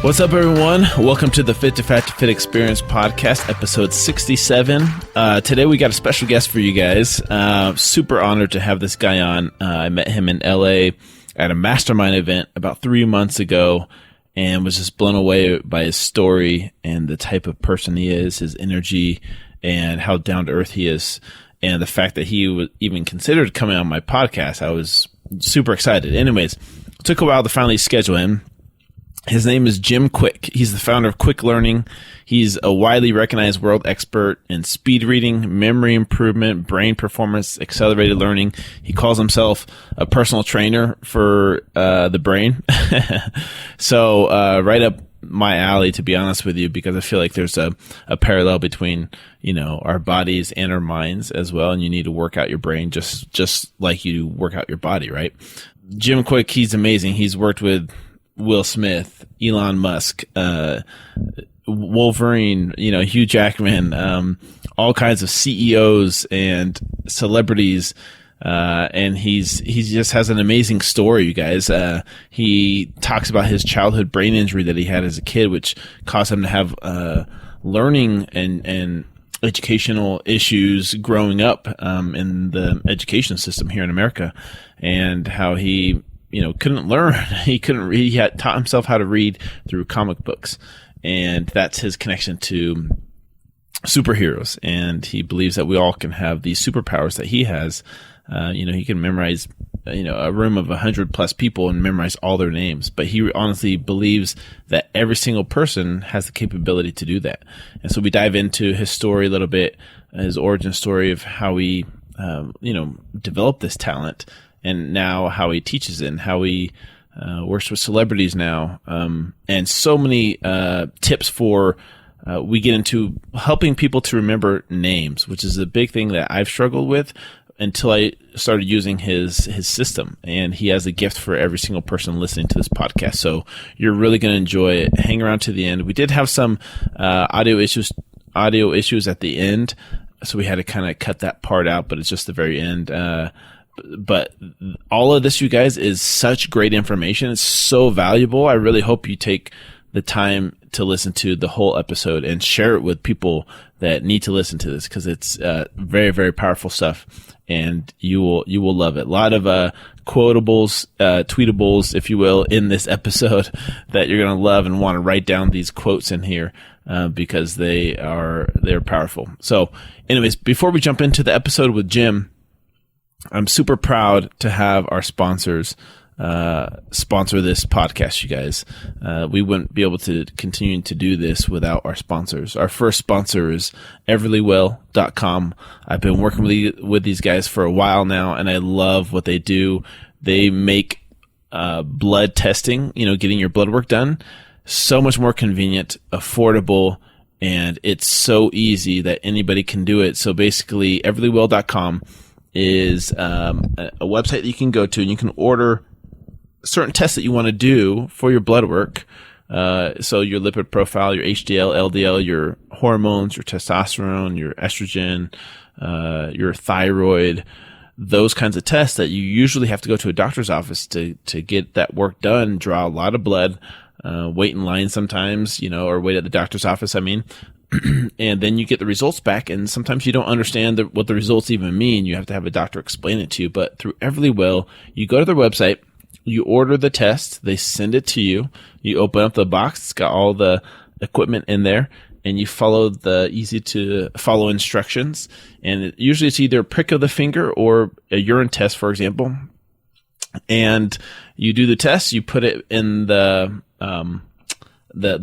What's up, everyone? Welcome to the Fit to Fat to Fit Experience podcast, episode 67. Today we got a special guest for you guys. Super honored to have this guy on. I met him in LA at a mastermind event about 3 months ago and was just blown away by his story and the type of person he is, his energy, and how down to earth he is. And the fact that he was even considered coming on my podcast, I was super excited. Anyways, it took a while to finally schedule him. His name is Jim Kwik. He's the founder of Kwik Learning. He's a widely recognized world expert in speed reading, memory improvement, brain performance, accelerated learning. He calls himself a personal trainer for the brain. So right up my alley, to be honest with you, because I feel like there's a parallel between, you know, our bodies and our minds as well. And you need to work out your brain just like you work out your body, right? Jim Kwik, he's amazing. He's worked with Will Smith, Elon Musk, Wolverine, you know, Hugh Jackman, all kinds of CEOs and celebrities. And he just has an amazing story, you guys. He talks about his childhood brain injury that he had as a kid, which caused him to have, learning and educational issues growing up, in the education system here in America, and how he, you know, couldn't learn. He couldn't read. He had taught himself how to read through comic books. And that's his connection to superheroes. And he believes that we all can have these superpowers that he has. You know, he can memorize, you know, a room of 100+ people and memorize all their names. But he honestly believes that every single person has the capability to do that. And so we dive into his story a little bit, his origin story of how he, you know, developed this talent, and now how he teaches it and how he works with celebrities now. And so many tips for, we get into helping people to remember names, which is a big thing that I've struggled with until I started using his system. And he has a gift for every single person listening to this podcast. So you're really going to enjoy it. Hang around to the end. We did have some audio issues at the end, so we had to kind of cut that part out, but it's just the very end. But all of this, you guys, is such great information. It's so valuable. I really hope you take the time to listen to the whole episode and share it with people that need to listen to this, because it's very, very powerful stuff, and you will love it. A lot of quotables, tweetables, if you will, in this episode that you're going to love and want to write down these quotes in here, because they're powerful. So anyways, before we jump into the episode with Jim, I'm super proud to have our sponsors sponsor this podcast, you guys. We wouldn't be able to continue to do this without our sponsors. Our first sponsor is everlywell.com. I've been working with these guys for a while now, and I love what they do. They make blood testing, you know, getting your blood work done, so much more convenient, affordable, and it's so easy that anybody can do it. So basically, everlywell.com is a website that you can go to, and you can order certain tests that you want to do for your blood work. So your lipid profile, your HDL, LDL, your hormones, your testosterone, your estrogen, your thyroid, those kinds of tests that you usually have to go to a doctor's office to get that work done, draw a lot of blood, wait in line sometimes, you know, or wait at the doctor's office, I mean. And then you get the results back, and sometimes you don't understand what the results even mean. You have to have a doctor explain it to you. But through Everlywell, you go to their website, you order the test, they send it to you, you open up the box, it's got all the equipment in there, and you follow the easy to follow instructions. And usually it's either a prick of the finger or a urine test, for example. And you do the test, you put it in the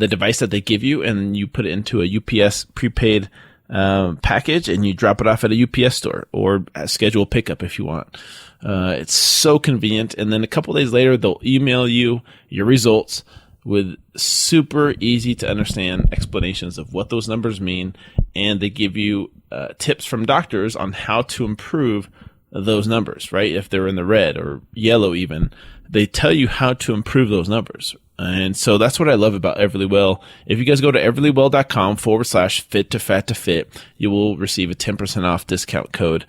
device that they give you, and you put it into a UPS prepaid package, and you drop it off at a UPS store or schedule pickup if you want. It's so convenient. And then a couple days later, they'll email you your results with super easy to understand explanations of what those numbers mean. And they give you tips from doctors on how to improve those numbers, right? If they're in the red or yellow even, they tell you how to improve those numbers. And so that's what I love about Everlywell. If you guys go to everlywell.com/fit to fat to fit, you will receive a 10% off discount code.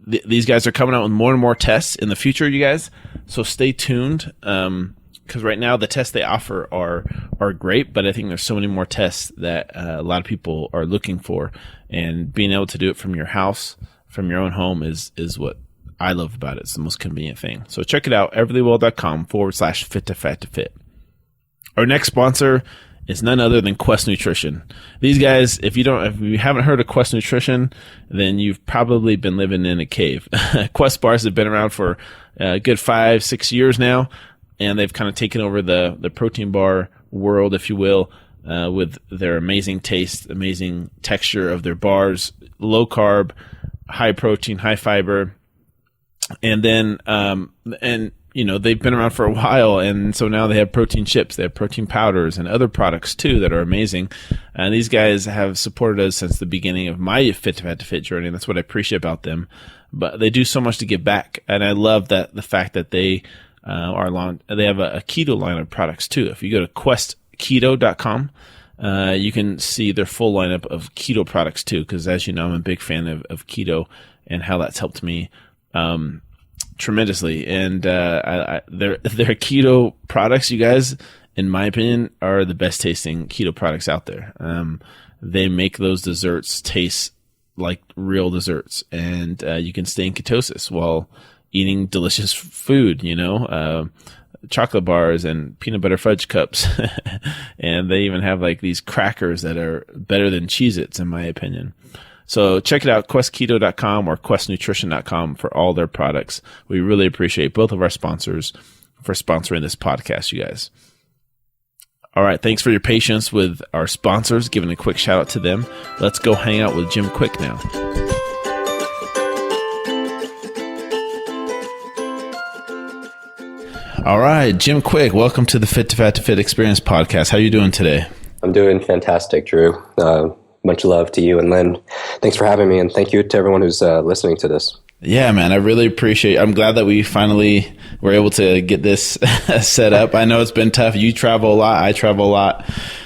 These guys are coming out with more and more tests in the future, you guys. So stay tuned. because right now the tests they offer are great, but I think there's so many more tests that a lot of people are looking for, and being able to do it from your house, from your own home is what I love about it. It's the most convenient thing. So check it out, everlywell.com/fit to fat to fit. Our next sponsor is none other than Quest Nutrition. These guys, if you haven't heard of Quest Nutrition, then you've probably been living in a cave. Quest bars have been around for a good 5-6 years now, and they've kind of taken over the protein bar world, if you will, with their amazing taste, amazing texture of their bars, low carb, high protein, high fiber, and then they've been around for a while, and so now they have protein chips, they have protein powders, and other products too that are amazing. And these guys have supported us since the beginning of my Fit to Fat to Fit journey, and that's what I appreciate about them. But they do so much to give back, and I love that the fact that they they have a keto line of products too. If you go to questketo.com, you can see their full lineup of keto products too, because as you know, I'm a big fan of keto and how that's helped me tremendously. And their keto products, you guys, in my opinion, are the best tasting keto products out there. They make those desserts taste like real desserts, and you can stay in ketosis while eating delicious food, chocolate bars and peanut butter fudge cups. And they even have like these crackers that are better than Cheez-Its, in my opinion. So check it out, questketo.com or questnutrition.com for all their products. We really appreciate both of our sponsors for sponsoring this podcast, you guys. All right, thanks for your patience with our sponsors, giving a quick shout out to them. Let's go hang out with Jim Kwik now. All right, Jim Kwik, welcome to the Fit to Fat to Fit Experience podcast. How are you doing today? I'm doing fantastic, Drew. Much love to you and Lynn. Thanks for having me, and thank you to everyone who's listening to this. Yeah, man, I really appreciate it. I'm glad that we finally were able to get this set up. I know it's been tough. You travel a lot. I travel a lot,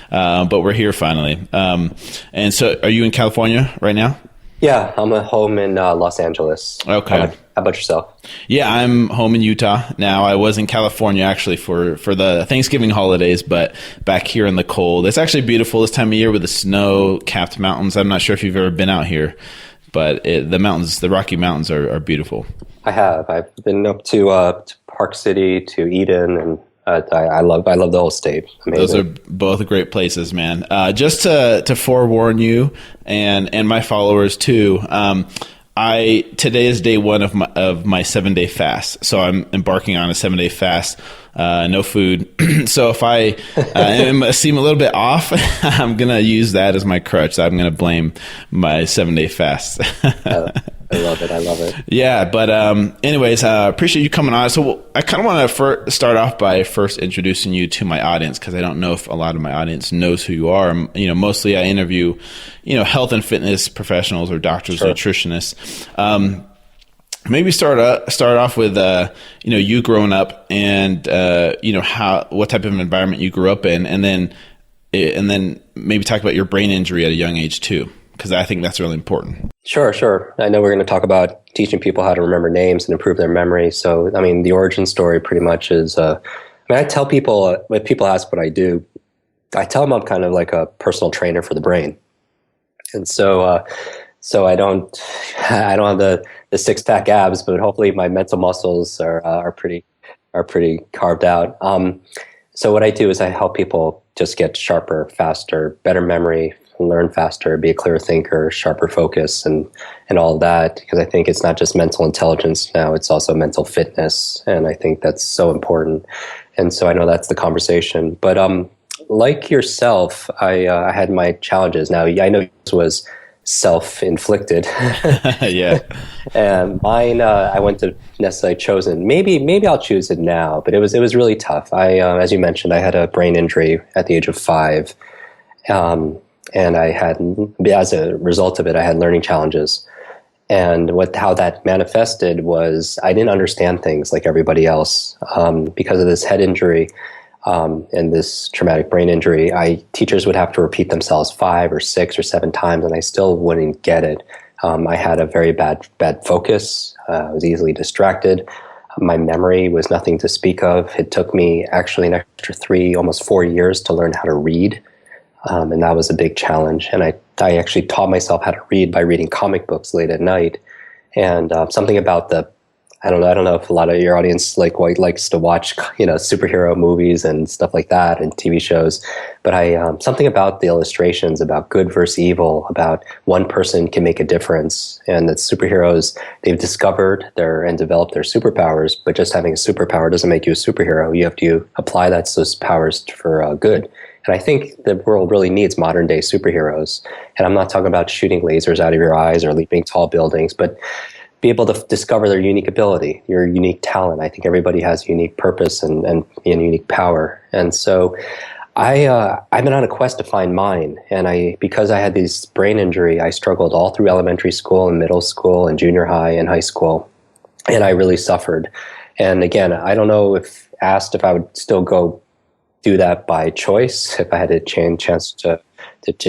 but we're here finally. And so are you in California right now? Yeah, I'm at home in Los Angeles. Okay. How about yourself? Yeah, I'm home in Utah now. I was in California actually for the Thanksgiving holidays, but back here in the cold. It's actually beautiful this time of year with the snow-capped mountains. I'm not sure if you've ever been out here, but the Rocky Mountains are beautiful. I have. I've been up to Park City, to Eden, and I love the whole state. Amazing. Those are both great places, man. Just to forewarn you and my followers too. Today is day one of my 7-day fast. So I'm embarking on a 7-day fast, no food. So if I seem a little bit off, I'm going to use that as my crutch. I'm going to blame my 7-day fast. I love it. Yeah. But, anyways, appreciate you coming on. So I kind of want to start off by first introducing you to my audience, because I don't know if a lot of my audience knows who you are. Mostly I interview, health and fitness professionals or doctors, sure, nutritionists. Maybe start off with, you growing up and, what type of environment you grew up in, and then maybe talk about your brain injury at a young age too, because I think that's really important. Sure. I know we're going to talk about teaching people how to remember names and improve their memory. So, the origin story pretty much is, I tell people, when people ask what I do, I tell them I'm kind of like a personal trainer for the brain. And so I don't have the 6-pack abs, but hopefully my mental muscles are pretty carved out. So what I do is I help people just get sharper, faster, better memory, learn faster, be a clear thinker, sharper focus, and all of that, because I think it's not just mental intelligence now, it's also mental fitness, and I think that's so important. And so I know that's the conversation. But like yourself, I had my challenges. Now, I know this was self-inflicted. Yeah. And mine, I wouldn't have necessarily chosen. Maybe I'll choose it now, but it was really tough. As you mentioned, I had a brain injury at the age of 5. And I had, as a result of it, I had learning challenges. And how that manifested was I didn't understand things like everybody else. Because of this head injury and this traumatic brain injury, teachers would have to repeat themselves 5 or 6 or 7 times, and I still wouldn't get it. I had a very bad focus. I was easily distracted. My memory was nothing to speak of. It took me actually an extra 3, almost 4 years to learn how to read. And that was a big challenge. And I actually taught myself how to read by reading comic books late at night. And something about I don't know if a lot of your audience likes to watch, superhero movies and stuff like that and TV shows. But something about the illustrations about good versus evil, about one person can make a difference, and that superheroes, they've discovered and developed their superpowers, but just having a superpower doesn't make you a superhero. You have to apply those powers for good. And I think the world really needs modern day superheroes. And I'm not talking about shooting lasers out of your eyes or leaping tall buildings, but be able to discover their unique ability, your unique talent. I think everybody has a unique purpose and unique power. And so I've been on a quest to find mine. And because I had this brain injury, I struggled all through elementary school and middle school and junior high and high school. And I really suffered. And again, I don't know if asked if I would still go do that by choice, if I had a chance to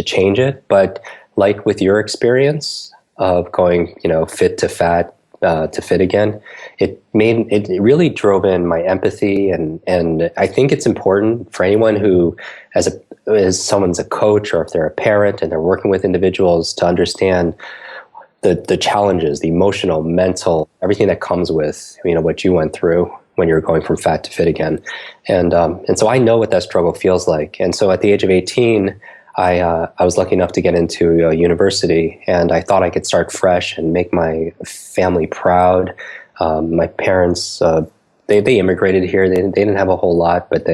change it. But like with your experience of going, fit to fat, to fit again, it really drove in my empathy. And I think it's important for anyone who, as someone's a coach or if they're a parent and they're working with individuals, to understand the challenges, the emotional, mental, everything that comes with, what you went through when you're going from fat to fit again. And so I know what that struggle feels like. And so at the age of 18, I was lucky enough to get into university, and I thought I could start fresh and make my family proud. My parents, they immigrated here. They didn't have a whole lot, but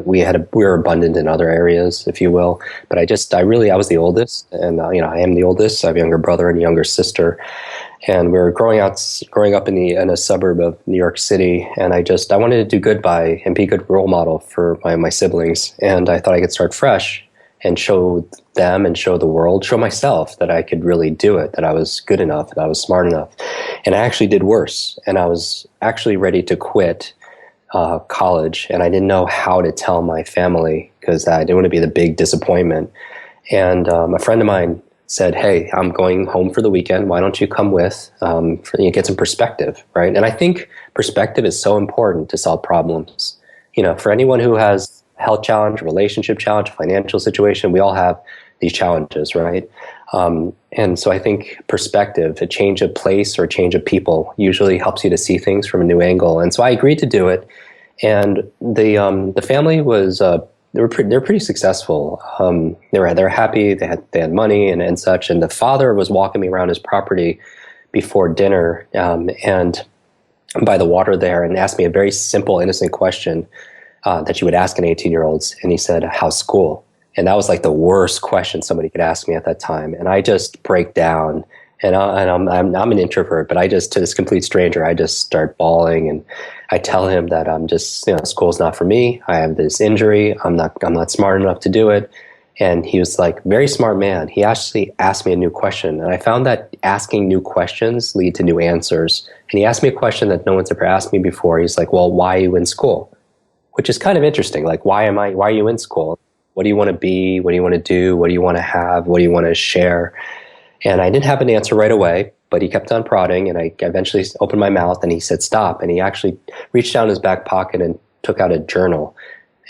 we were abundant in other areas, if you will. But I was the oldest, and I am the oldest. I have a younger brother and a younger sister. And we were growing up in a suburb of New York City, and I wanted to do good and be a good role model for my siblings. And I thought I could start fresh and show them and show the world, show myself that I could really do it, that I was good enough, that I was smart enough. And I actually did worse. And I was actually ready to quit college, and I didn't know how to tell my family because I didn't want to be the big disappointment. And a friend of mine said, "Hey, I'm going home for the weekend. Why don't you come with, get some perspective," right? And I think perspective is so important to solve problems. For anyone who has a health challenge, relationship challenge, financial situation, we all have these challenges, right? And so I think perspective, a change of place or a change of people, usually helps you to see things from a new angle. And so I agreed to do it. And the family was they're pretty successful. They're happy. They had money and such. And the father was walking me around his property before dinner and by the water there, and asked me a very simple, innocent question that you would ask an 18-year-old. And he said, "How's school?" And that was like the worst question somebody could ask me at that time. And I just break down. And I'm an introvert, but to this complete stranger, I just start bawling, and I tell him that I'm just, school's not for me. I have this injury. I'm not smart enough to do it. And he was like, very smart man. He actually asked me a new question, and I found that asking new questions lead to new answers. And he asked me a question that no one's ever asked me before. He's like, "Well, why are you in school?" Which is kind of interesting. Like, why are you in school? What do you want to be? What do you want to do? What do you want to have? What do you want to share? And I didn't have an answer right away, but he kept on prodding, and I eventually opened my mouth, and he said, "Stop." And he actually reached down in his back pocket and took out a journal,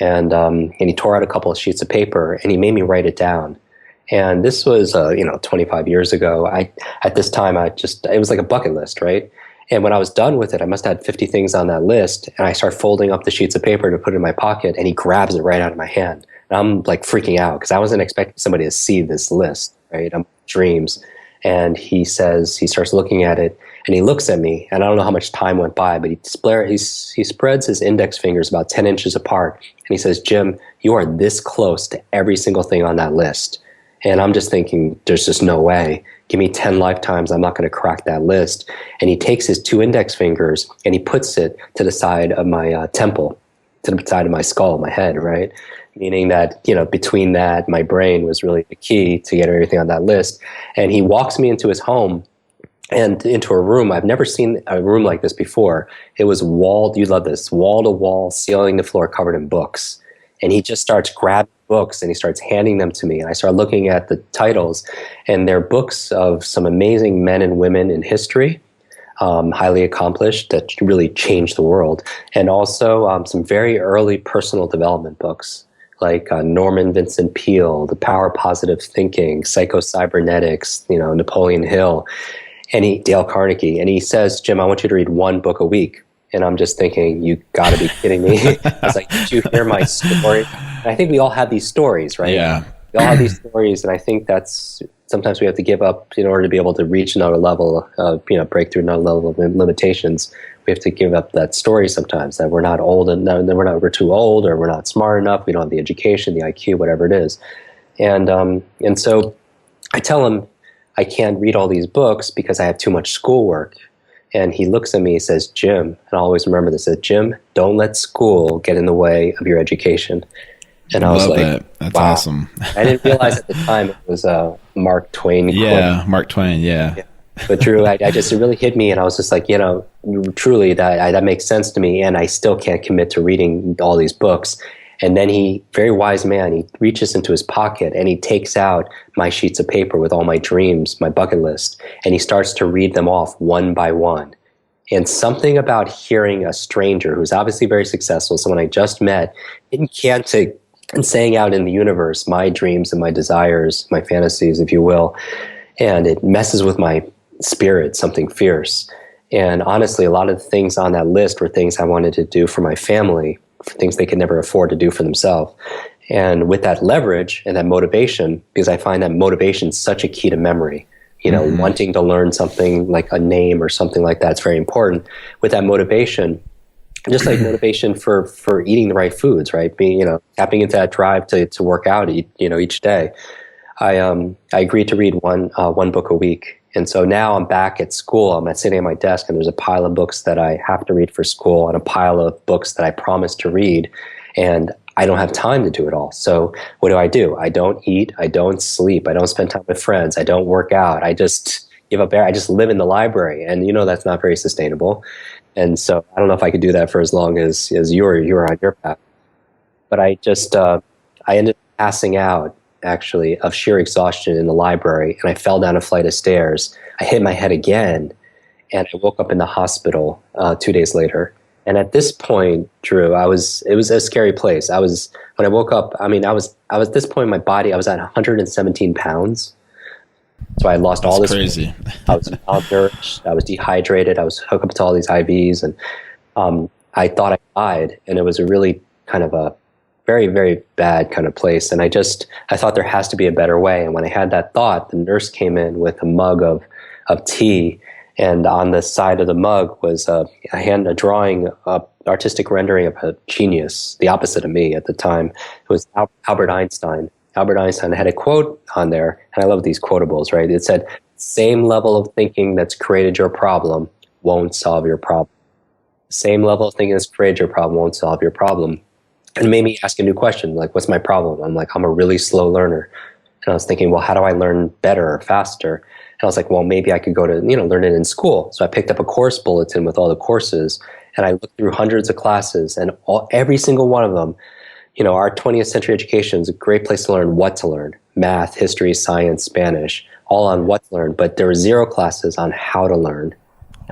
and he tore out a couple of sheets of paper, and he made me write it down. And this was, 25 years ago. At this time, it was like a bucket list, right? And when I was done with it, I must have had 50 things on that list, and I start folding up the sheets of paper to put it in my pocket, and he grabs it right out of my hand. And I'm like freaking out because I wasn't expecting somebody to see this list, right? I'm dreams. And he starts looking at it, and he looks at me, and I don't know how much time went by, but he spreads his index fingers about 10 inches apart, and he says, "Jim, you are this close to every single thing on that list." And I'm just thinking, there's just no way. Give me 10 lifetimes, I'm not going to crack that list. And he takes his 2 index fingers, and he puts it to the side of my temple, to the side of my skull, my head, right? Meaning that, between that, my brain was really the key to get everything on that list. And he walks me into his home and into a room. I've never seen a room like this before. It was walled, you'd love this, wall-to-wall, ceiling to floor, covered in books. And he just starts grabbing books, and he starts handing them to me. And I start looking at the titles, and they're books of some amazing men and women in history. highly accomplished that really changed the world. And also some very early personal development books like Norman Vincent Peale, The Power of Positive Thinking, Psycho-Cybernetics, Napoleon Hill, and Dale Carnegie. And he says, Jim, I want you to read one book a week. And I'm just thinking, you got to be kidding me. I was like, did you hear my story? And I think we all have these stories, right? Yeah. We all have these stories, and I think that's sometimes we have to give up in order to be able to reach another level of, break through another level of limitations. We have to give up that story sometimes, that we're not old and we're too old, or we're not smart enough. We don't have the education, the IQ, whatever it is. And so I tell him I can't read all these books because I have too much schoolwork. And he looks at me and says, Jim, and I'll always remember this, said, Jim, don't let school get in the way of your education. And I was like, that. That's wow. Awesome. I didn't realize at the time it was Mark Twain. Yeah, quote. Mark Twain, yeah. But Drew, it really hit me, and I was just like, truly that makes sense to me, and I still can't commit to reading all these books. And then very wise man, he reaches into his pocket and he takes out my sheets of paper with all my dreams, my bucket list, and he starts to read them off one by one. And something about hearing a stranger who's obviously very successful, someone I just met, and saying out in the universe my dreams and my desires, my fantasies, if you will, and it messes with my spirit, something fierce. And honestly, a lot of the things on that list were things I wanted to do for my family, for things they could never afford to do for themselves. And with that leverage and that motivation, because I find that motivation is such a key to memory, wanting to learn something like a name or something like that, it's very important. With that motivation, just like motivation for eating the right foods, right? Tapping into that drive to work out, each day. I agreed to read one book a week. And so now I'm back at school. I'm sitting at my desk, and there's a pile of books that I have to read for school and a pile of books that I promised to read. And I don't have time to do it all. So what do? I don't eat. I don't sleep. I don't spend time with friends. I don't work out. I just give up there. I just live in the library. And that's not very sustainable. And so I don't know if I could do that for as long as you're on your path. But I ended up passing out, actually, of sheer exhaustion in the library, and I fell down a flight of stairs. I hit my head again, and I woke up in the hospital 2 days later. And at this point, Drew, it was a scary place. When I woke up, I was at this point in my body, I was at 117 pounds. So I lost all this. Crazy. I was malnourished. I was dehydrated. I was hooked up to all these IVs, and I thought I died. And it was a really kind of a very, very bad kind of place. And I thought there has to be a better way. And when I had that thought, the nurse came in with a mug of tea, and on the side of the mug was a drawing, artistic rendering of a genius, the opposite of me at the time. It was Albert Einstein. Albert Einstein had a quote on there, and I love these quotables, right? It said, same level of thinking that's created your problem won't solve your problem. Same level of thinking that's created your problem won't solve your problem. And it made me ask a new question, like, what's my problem? I'm like, I'm a really slow learner. And I was thinking, well, how do I learn better or faster? And I was like, well, maybe I could go to, learn it in school. So I picked up a course bulletin with all the courses, and I looked through hundreds of classes, and every single one of them, our 20th century education is a great place to learn what to learn. Math, history, science, Spanish, all on what to learn. But there were 0 classes on how to learn.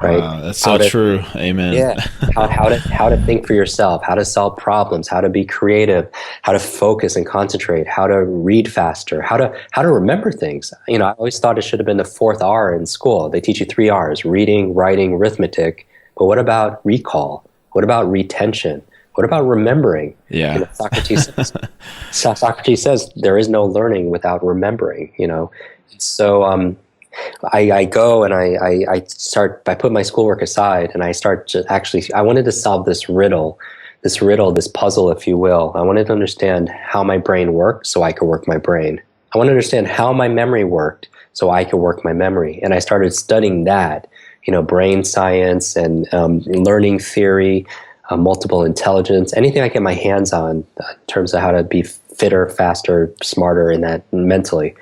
Right? Wow, that's so true. Amen. Yeah. How to think for yourself, how to solve problems, how to be creative, how to focus and concentrate, how to read faster, how to remember things. I always thought it should have been the 4th R in school. They teach you 3 R's: reading, writing, arithmetic. But what about recall? What about retention? What about remembering? Yeah. Socrates says there is no learning without remembering. So I go and I put my schoolwork aside, and I start to I wanted to solve this riddle, this puzzle, if you will. I wanted to understand how my brain worked so I could work my brain. I wanted to understand how my memory worked so I could work my memory. And I started studying that, brain science and learning theory, multiple intelligence, anything I get my hands on in terms of how to be fitter, faster, smarter in that mentally.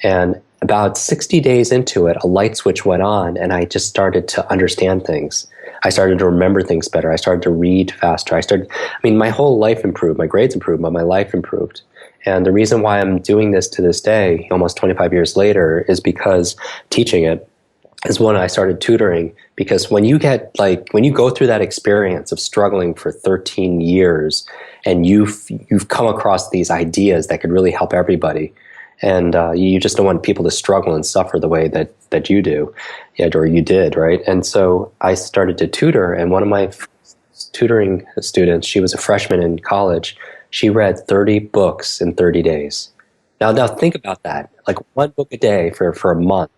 And about 60 days into it, a light switch went on, and I just started to understand things. I started to remember things better. I started to read faster. My whole life improved. My grades improved, but my life improved. And the reason why I'm doing this to this day, almost 25 years later, is because teaching it, is when I started tutoring, because when you go through that experience of struggling for 13 years and you've come across these ideas that could really help everybody, and you just don't want people to struggle and suffer the way that you do, or you did, right? And so I started to tutor, and one of my tutoring students, she was a freshman in college, she read 30 books in 30 days. Now think about that, like one book a day for a month.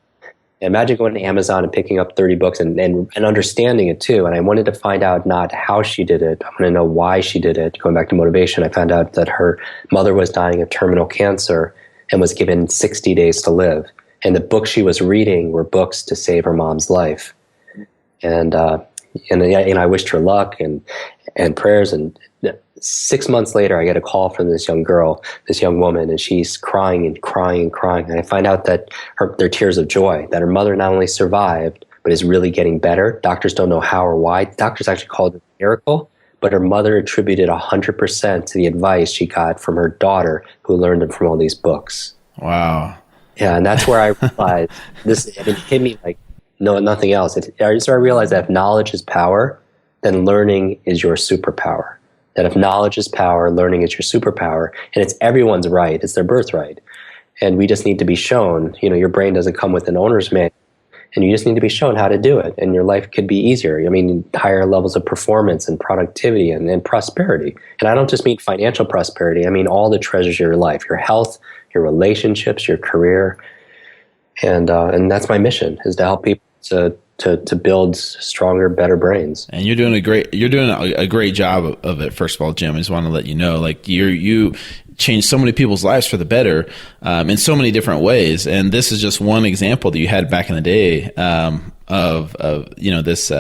Imagine going to Amazon and picking up 30 books and understanding it too. And I wanted to find out not how she did it. I want to know why she did it. Going back to motivation, I found out that her mother was dying of terminal cancer and was given 60 days to live. And the books she was reading were books to save her mom's life. And I wished her luck and prayers. And 6 months later, I get a call from this young girl, this young woman, and she's crying and crying and crying. And I find out that they're tears of joy, that her mother not only survived, but is really getting better. Doctors don't know how or why. Doctors actually called it a miracle, but her mother attributed 100% to the advice she got from her daughter, who learned it from all these books. Wow. Yeah, and that's where I realized it hit me like nothing else. So I realized that if knowledge is power, then learning is your superpower. That if knowledge is power, learning is your superpower, and it's everyone's right, it's their birthright. And we just need to be shown, your brain doesn't come with an owner's manual, and you just need to be shown how to do it, and your life could be easier. I mean, higher levels of performance and productivity and prosperity. And I don't just mean financial prosperity, I mean all the treasures of your life, your health, your relationships, your career. And that's my mission, is to help people to build stronger, better brains. And you're doing a great job of it. First of all, Jim, I just want to let you know, like you changed so many people's lives for the better, in so many different ways. And this is just one example that you had back in the day, of this,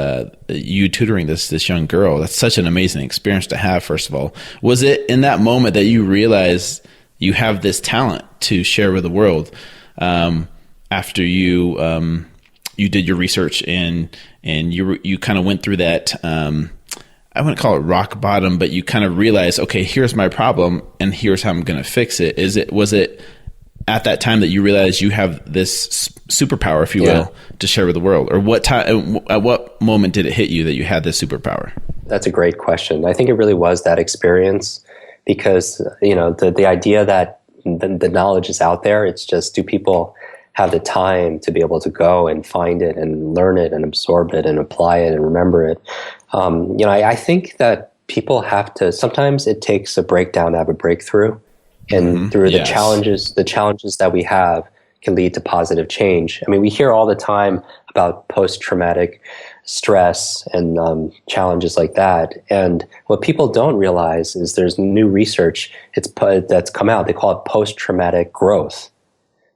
you tutoring this young girl. That's such an amazing experience to have. First of all, was it in that moment that you realized you have this talent to share with the world, after you did your research and you kind of went through that, I wouldn't call it rock bottom, but you kind of realized, okay, here's my problem and here's how I'm going to fix it. Was it at that time that you realized you have this superpower, if you will, to share with the world? Or at what moment did it hit you that you had this superpower? That's a great question. I think it really was that experience, because, the idea that the knowledge is out there, it's just, do people have the time to be able to go and find it and learn it and absorb it and apply it and remember it? I think that people have to, sometimes it takes a breakdown to have a breakthrough. And through the challenges that we have can lead to positive change. I mean, we hear all the time about post-traumatic stress and challenges like that. And what people don't realize is there's new research that's come out. They call it post-traumatic growth.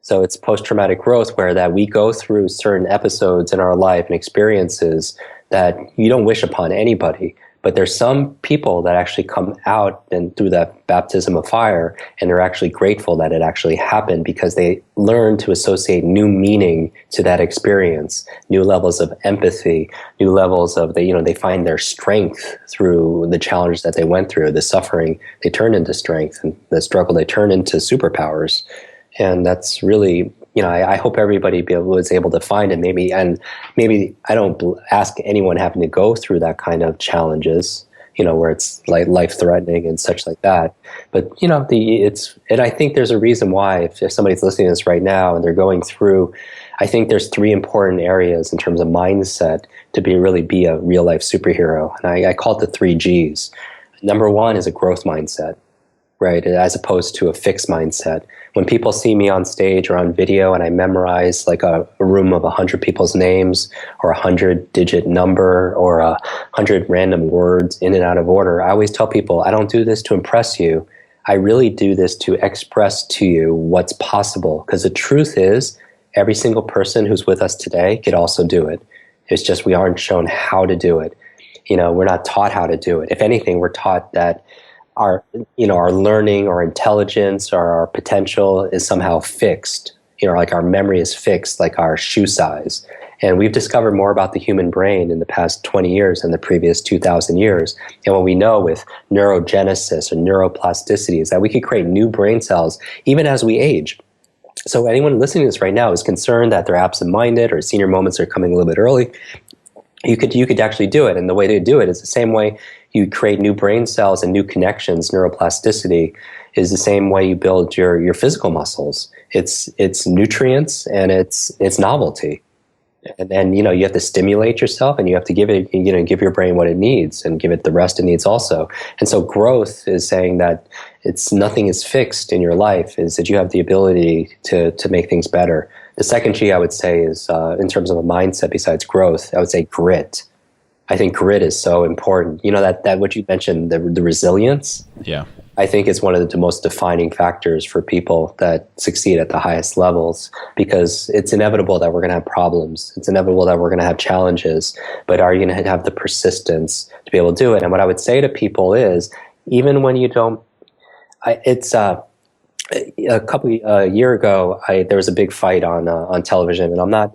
So it's post-traumatic growth, where that we go through certain episodes in our life and experiences that you don't wish upon anybody. But there's some people that actually come out and through that baptism of fire, and they're actually grateful that it actually happened, because they learn to associate new meaning to that experience, new levels of empathy, new levels of they find their strength through the challenge that they went through, the suffering they turn into strength, and the struggle they turn into superpowers. And that's really, I hope everybody was able to find it. Maybe I don't ask anyone having to go through that kind of challenges, where it's like life-threatening and such like that. But, and I think there's a reason why, if somebody's listening to this right now and they're going through, I think there's 3 important areas in terms of mindset to really be a real-life superhero. And I call it the 3 Gs. Number 1 is a growth mindset, right? As opposed to a fixed mindset. When people see me on stage or on video and I memorize like a room of 100 people's names, or 100-digit number, or 100 random words in and out of order, I always tell people, I don't do this to impress you. I really do this to express to you what's possible. Because the truth is, every single person who's with us today could also do it. It's just we aren't shown how to do it. We're not taught how to do it. If anything, we're taught that our learning or intelligence or our potential is somehow fixed. Like our memory is fixed, like our shoe size. And we've discovered more about the human brain in the past 20 years than the previous 2,000 years. And what we know with neurogenesis or neuroplasticity is that we can create new brain cells even as we age. So anyone listening to this right now is concerned that they're absent-minded or senior moments are coming a little bit early. You could actually do it. And the way to do it is the same way you create new brain cells and new connections. Neuroplasticity is the same way you build your physical muscles. It's nutrients and it's novelty. And then, you have to stimulate yourself, and you have to give it, give your brain what it needs and give it the rest it needs also. And so growth is saying that nothing is fixed in your life, is that you have the ability to make things better. The second G I would say is, in terms of a mindset besides growth, I would say grit. I think grit is so important. That what you mentioned, the resilience. Yeah. I think it's one of the most defining factors for people that succeed at the highest levels, because it's inevitable that we're going to have problems. It's inevitable that we're going to have challenges, but are you going to have the persistence to be able to do it? And what I would say to people is, even when you don't, a year ago, there was a big fight on television, and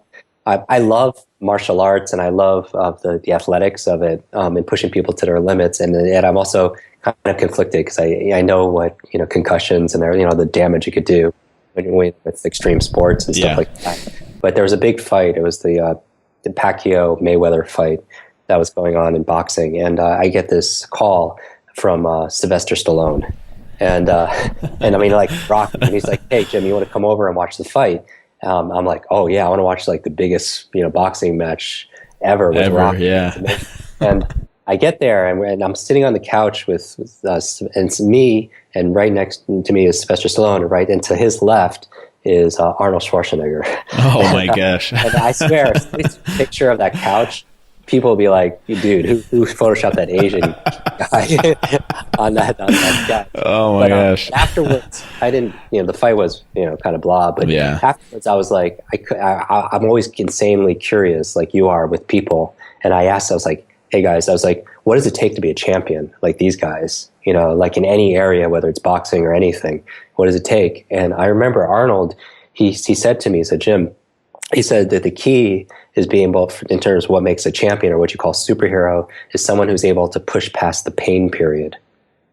I love martial arts and I love the athletics of it, and pushing people to their limits, and I'm also kind of conflicted because I know what concussions and the damage it could do with extreme sports and stuff like that. But there was a big fight. It was the Pacquiao Mayweather fight that was going on in boxing, and I get this call from Sylvester Stallone, and I mean, like, Rocky, and he's like, "Hey Jim, you want to come over and watch the fight?" I'm like, "Oh yeah, I want to watch like the biggest boxing match ever with Rocky." Yeah. And I get there, and I'm sitting on the couch with us, and it's me, and right next to me is Sylvester Stallone, and right into his left is Arnold Schwarzenegger. Oh my gosh. And I swear, if it's a picture of that couch, people will be like, "Dude, who photoshopped that Asian guy on that couch?" Oh my gosh. Afterwards, I didn't, the fight was, kind of blah, but afterwards I was like, I'm always insanely curious, like you are, with people. And I was like, "Hey guys," I was like, "what does it take to be a champion like these guys? Like in any area, whether it's boxing or anything, what does it take?" And I remember Arnold, he said to me, he said, "Jim," he said that the key is being able, in terms of what makes a champion or what you call superhero, is someone who's able to push past the pain period.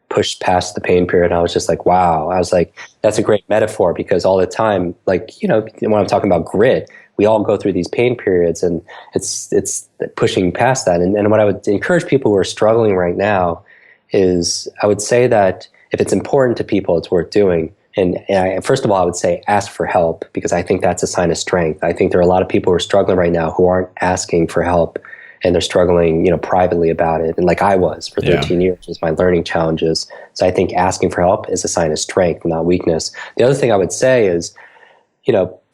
Push past the pain period. And I was just like, wow. I was like, that's a great metaphor, because all the time, like, when I'm talking about grit, we all go through these pain periods, and it's pushing past that. And what I would encourage people who are struggling right now is, I would say that if it's important to people, it's worth doing. And first of all, I would say ask for help, because I think that's a sign of strength. I think there are a lot of people who are struggling right now who aren't asking for help, and they're struggling, privately about it. And like I was for 13 years with my learning challenges. So I think asking for help is a sign of strength, not weakness. The other thing I would say is,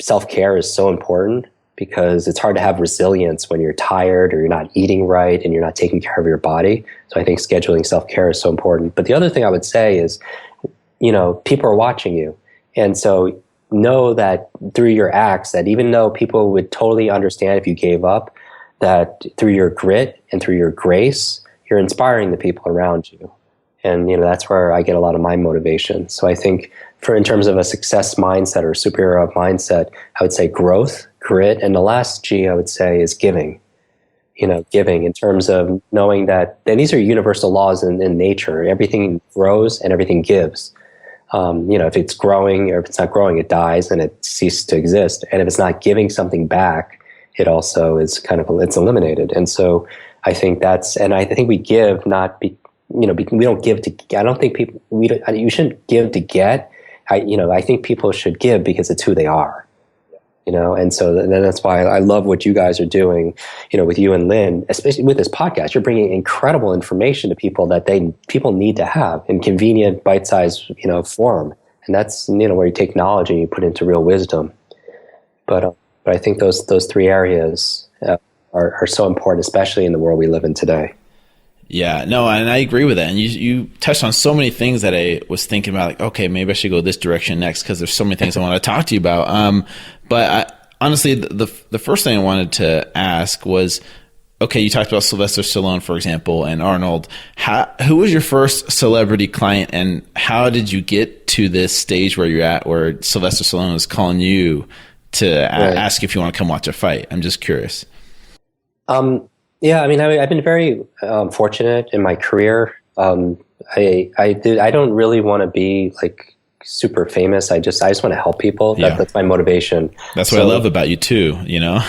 self-care is so important, because it's hard to have resilience when you're tired or you're not eating right and you're not taking care of your body. So I think scheduling self-care is so important. But the other thing I would say is, people are watching you. And so know that through your acts, that even though people would totally understand if you gave up, that through your grit and through your grace, you're inspiring the people around you. And, that's where I get a lot of my motivation. So I think in terms of a success mindset or superhero mindset, I would say growth, grit, and the last G I would say is giving. Giving in terms of knowing that, and these are universal laws in nature. Everything grows and everything gives. If it's growing or if it's not growing, it dies and it ceases to exist. And if it's not giving something back, it also is it's eliminated. And so I think I think we give not be, we don't give to, I don't think people, you shouldn't give to get. I think people should give because it's who they are. And so then that's why I love what you guys are doing, with you and Lynn, especially with this podcast. You're bringing incredible information to people that people need to have in convenient, bite-sized, form. And that's, where you take knowledge and you put it into real wisdom. But I think those three areas are so important, especially in the world we live in today. Yeah, no, and I agree with that. And you touched on so many things that I was thinking about, like, okay, maybe I should go this direction next, because there's so many things I want to talk to you about. But honestly, the first thing I wanted to ask was, okay, you talked about Sylvester Stallone, for example, and Arnold. Who was your first celebrity client, and how did you get to this stage where you're at, where Sylvester Stallone is calling you to ask if you want to come watch a fight? I'm just curious. Yeah, I mean, I've been very fortunate in my career. I don't really want to be like super famous. I just want to help people. That's my motivation. That's what I love about you too, you know?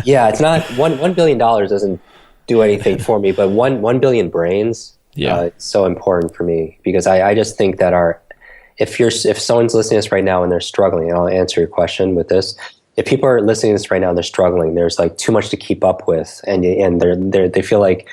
Yeah, it's not $1 billion doesn't do anything for me, but 1 billion brains, it's so important for me, because I just think that if someone's listening to this right now and they're struggling, and I'll answer your question with this. If people are listening to this right now and they're struggling, there's like too much to keep up with, and they feel like,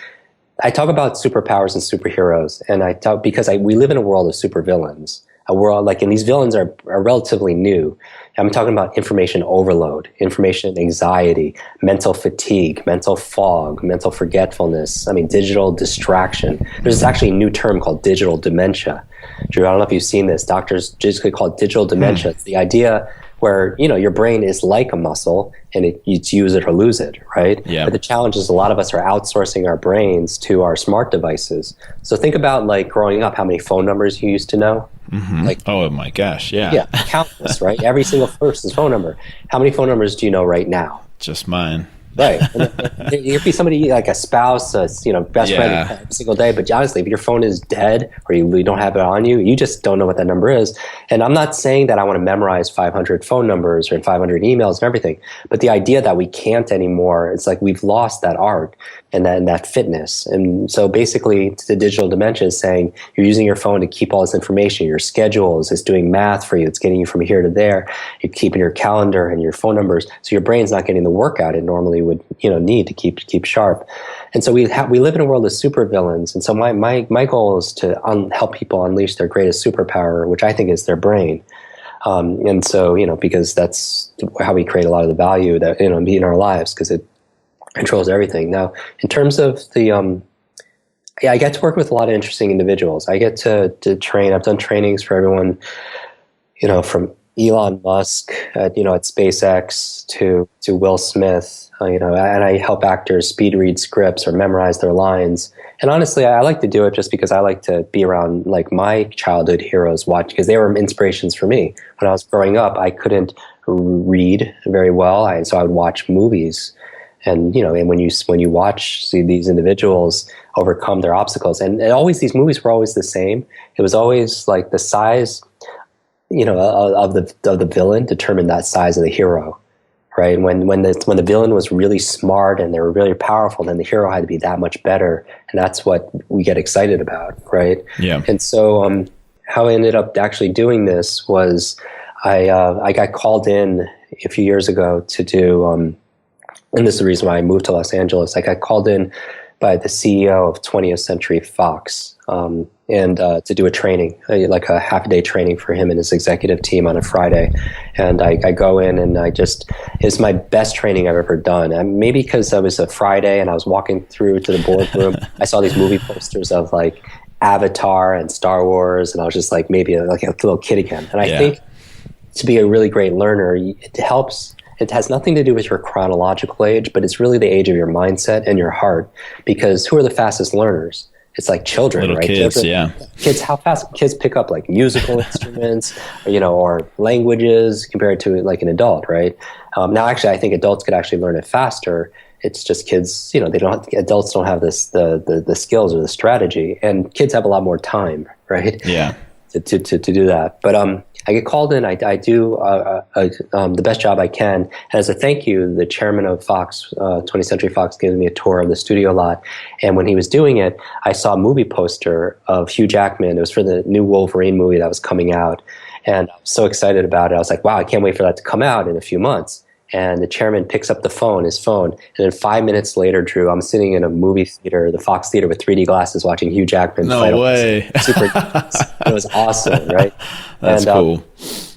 I talk about superpowers and superheroes, and I talk because we live in a world of supervillains, a world like, and these villains are relatively new. I'm talking about information overload, information anxiety, mental fatigue, mental fog, mental forgetfulness. I mean, digital distraction. There's actually a new term called digital dementia. Drew, I don't know if you've seen this. Doctors basically call it digital dementia. It's the idea where, your brain is like a muscle, and it's use it or lose it, right? Yeah. But the challenge is a lot of us are outsourcing our brains to our smart devices. So think about, like, growing up, how many phone numbers you used to know. Mm-hmm. Like, oh my gosh, yeah, countless, right? Every single person's phone number. How many phone numbers do you know right now? Just mine. Right. It could be somebody like a spouse, best friend every single day. But honestly, if your phone is dead or you don't have it on you, you just don't know what that number is. And I'm not saying that I want to memorize 500 phone numbers or 500 emails and everything. But the idea that we can't anymore, it's like we've lost that art and that fitness. And so basically, the digital dementia is saying you're using your phone to keep all this information. Your schedules, it's doing math for you. It's getting you from here to there. You're keeping your calendar and your phone numbers. So your brain's not getting the workout it normally would need to keep sharp. And so we live in a world of supervillains. And so my goal is to help people unleash their greatest superpower, which I think is their brain. And so, because that's how we create a lot of the value that, in our lives, because it controls everything. Now, in terms of the, I get to work with a lot of interesting individuals. I get to train. I've done trainings for everyone, from Elon Musk at SpaceX to Will Smith, and I help actors speed read scripts or memorize their lines. And honestly, I like to do it just because I like to be around like my childhood heroes, because they were inspirations for me. When I was growing up, I couldn't read very well, so I would watch movies. And and when you see these individuals overcome their obstacles, and always these movies were always the same. It was always like the size, of the villain determined that size of the hero, right? When the villain was really smart and they were really powerful, then the hero had to be that much better, and that's what we get excited about, right? Yeah. And so how I ended up actually doing this was I got called in a few years ago to do, and this is the reason why I moved to Los Angeles. I got called in by the CEO of 20th Century Fox, and to do a training, like a half-a-day training for him and his executive team on a Friday. And I go in, and it's my best training I've ever done. And maybe because it was a Friday and I was walking through to the boardroom, I saw these movie posters of like Avatar and Star Wars, and I was just like maybe like a little kid again. And I think to be a really great learner, it helps. It has nothing to do with your chronological age, but it's really the age of your mindset and your heart. Because who are the fastest learners? It's like children, little right? Kids, Kids, how fast kids pick up like musical instruments, or languages compared to like an adult, right? Now, actually, I think adults could actually learn it faster. It's just kids, adults don't have the skills or the strategy, and kids have a lot more time, right? Yeah. To do that. But I get called in. I do the best job I can. And as a thank you, the chairman of Fox, 20th Century Fox, gave me a tour of the studio lot. And when he was doing it, I saw a movie poster of Hugh Jackman. It was for the new Wolverine movie that was coming out. And I was so excited about it. I was like, wow, I can't wait for that to come out in a few months. And the chairman picks up his phone, and then 5 minutes later, Drew, I'm sitting in a movie theater, the Fox Theater, with 3D glasses, watching Hugh Jackman. No way! It was awesome, right? That's cool.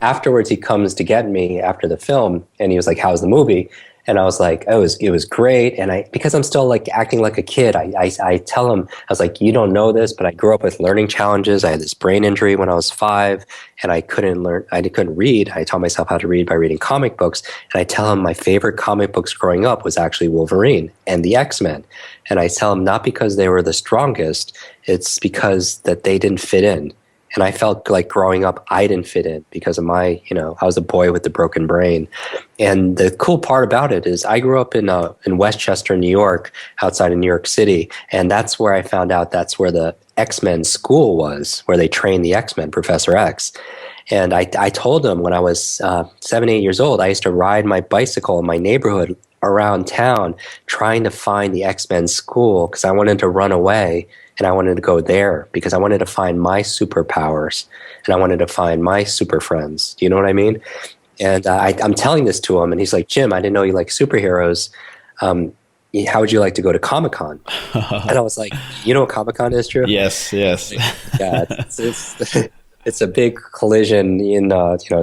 Afterwards, he comes to get me after the film, and he was like, "How's the movie?" And I was like, it was great. And because I'm still like acting like a kid, I tell him, I was like, you don't know this, but I grew up with learning challenges. I had this brain injury when I was 5, and I couldn't read. I taught myself how to read by reading comic books. And I tell him my favorite comic books growing up was actually Wolverine and the X-Men. And I tell him not because they were the strongest, it's because that they didn't fit in. And I felt like growing up, I didn't fit in because of I was a boy with a broken brain. And the cool part about it is I grew up in Westchester, New York, outside of New York City. And that's where I found out that's where the X-Men school was, where they trained the X-Men, Professor X. And I told him when I was 7, 8 years old, I used to ride my bicycle in my neighborhood around town trying to find the X-Men school because I wanted to run away and I wanted to go there because I wanted to find my superpowers and I wanted to find my super friends. Do you know what I mean? And I'm telling this to him and he's like, Jim, I didn't know you like superheroes. How would you like to go to Comic-Con? And I was like, you know what Comic-Con is, Drew? Yes. Yeah, it's a big collision in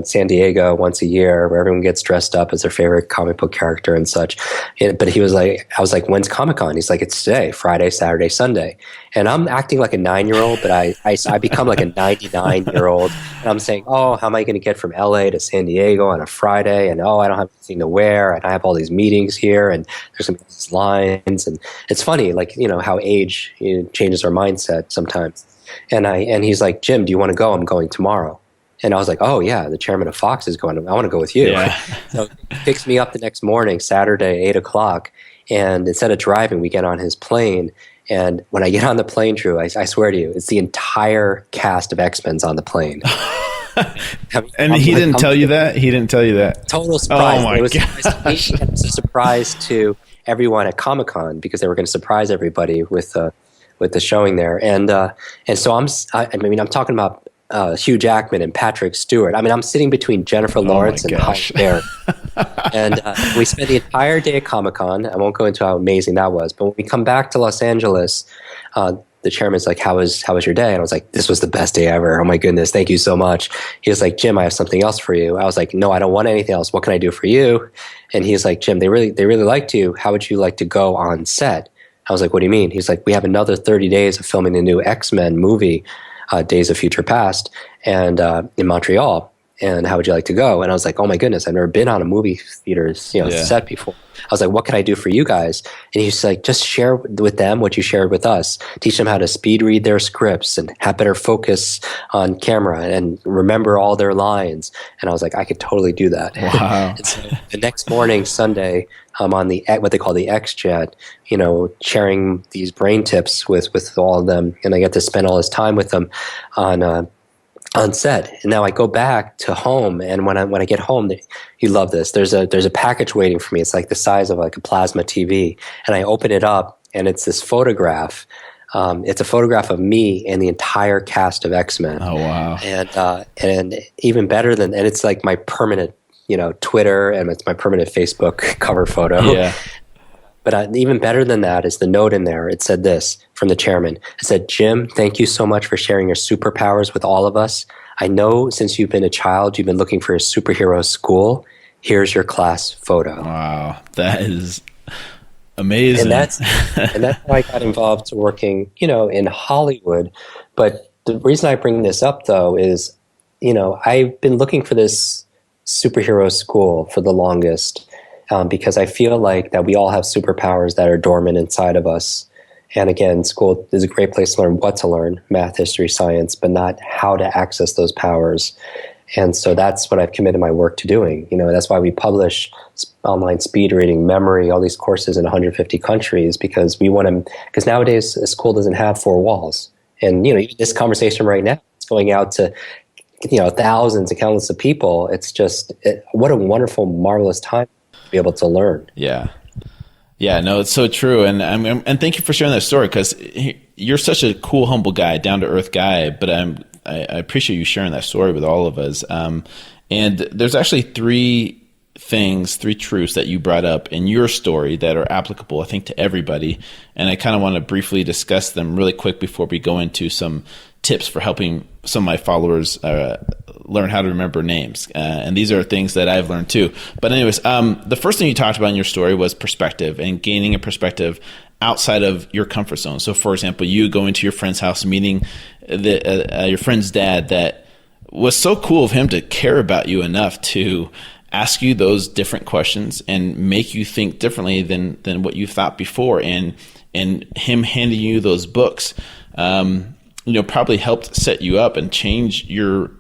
San Diego once a year where everyone gets dressed up as their favorite comic book character and such. But I was like, when's Comic-Con? He's like, it's today, Friday, Saturday, Sunday. And I'm acting like a 9-year-old, but I become like a 99-year-old. And I'm saying, oh, how am I going to get from LA to San Diego on a Friday? And I don't have anything to wear. And I have all these meetings here and there's going to be these lines. And it's funny, like, how age changes our mindset sometimes. And he's like, Jim, do you want to go? I'm going tomorrow. And I was like, oh yeah, the chairman of Fox is going. I want to go with you. Yeah. So he picks me up the next morning, Saturday, 8:00. And instead of driving, we get on his plane. And when I get on the plane, Drew, I swear to you, it's the entire cast of X-Men's on the plane. And he didn't tell you that? He didn't tell you that? Total surprise. Oh my God. It was a surprise to everyone at Comic-Con because they were going to surprise everybody with the showing there. And so I'm talking about Hugh Jackman and Patrick Stewart. I mean, I'm sitting between Jennifer Lawrence and Halle Berry. And we spent the entire day at Comic-Con. I won't go into how amazing that was. But when we come back to Los Angeles, the chairman's like, how was your day? And I was like, this was the best day ever. Oh my goodness, thank you so much. He was like, Jim, I have something else for you. I was like, no, I don't want anything else. What can I do for you? And he's like, Jim, they really liked you. How would you like to go on set? I was like, what do you mean? He's like, we have another 30 days of filming the new X-Men movie, Days of Future Past, and in Montreal. And how would you like to go? And I was like, oh my goodness, I've never been on a movie theater's set before. I was like, what can I do for you guys? And he's like, just share with them what you shared with us. Teach them how to speed read their scripts and have better focus on camera and remember all their lines. And I was like, I could totally do that. Wow. And so the next morning, Sunday, I'm on the what they call the X-Jet, sharing these brain tips with all of them. And I get to spend all this time with them on set. And now I go back to home, and when I get home, you love this. There's a package waiting for me. It's like the size of like a plasma TV, and I open it up, and it's this photograph. It's a photograph of me and the entire cast of X-Men. Oh wow! And even better and it's like my permanent, Twitter, and it's my permanent Facebook cover photo. Yeah. But even better than that is the note in there. It said this from the chairman. It said, Jim, thank you so much for sharing your superpowers with all of us. I know since you've been a child, you've been looking for a superhero school. Here's your class photo. Wow, that is amazing. And that's how I got involved working, in Hollywood. But the reason I bring this up, though, is, I've been looking for this superhero school for the longest. Because I feel like that we all have superpowers that are dormant inside of us. And again, school is a great place to learn what to learn, math, history, science, but not how to access those powers. And so that's what I've committed my work to doing. That's why we publish online speed reading, memory, all these courses in 150 countries, because because nowadays a school doesn't have 4 walls. And, this conversation right now, it's going out to, thousands and countless of people. It's just, what a wonderful, marvelous time to be able to learn. Yeah. No, it's so true. And thank you for sharing that story, because you're such a cool, humble guy, down to earth guy, but I appreciate you sharing that story with all of us. And there's actually 3 truths that you brought up in your story that are applicable, I think, to everybody. And I kind of want to briefly discuss them really quick before we go into some tips for helping some of my followers learn how to remember names. And these are things that I've learned too. But anyways, the first thing you talked about in your story was perspective and gaining a perspective outside of your comfort zone. So for example, you go into your friend's house, meeting your friend's dad, that was so cool of him to care about you enough to ask you those different questions and make you think differently than what you thought before. And him handing you those books, probably helped set you up and change your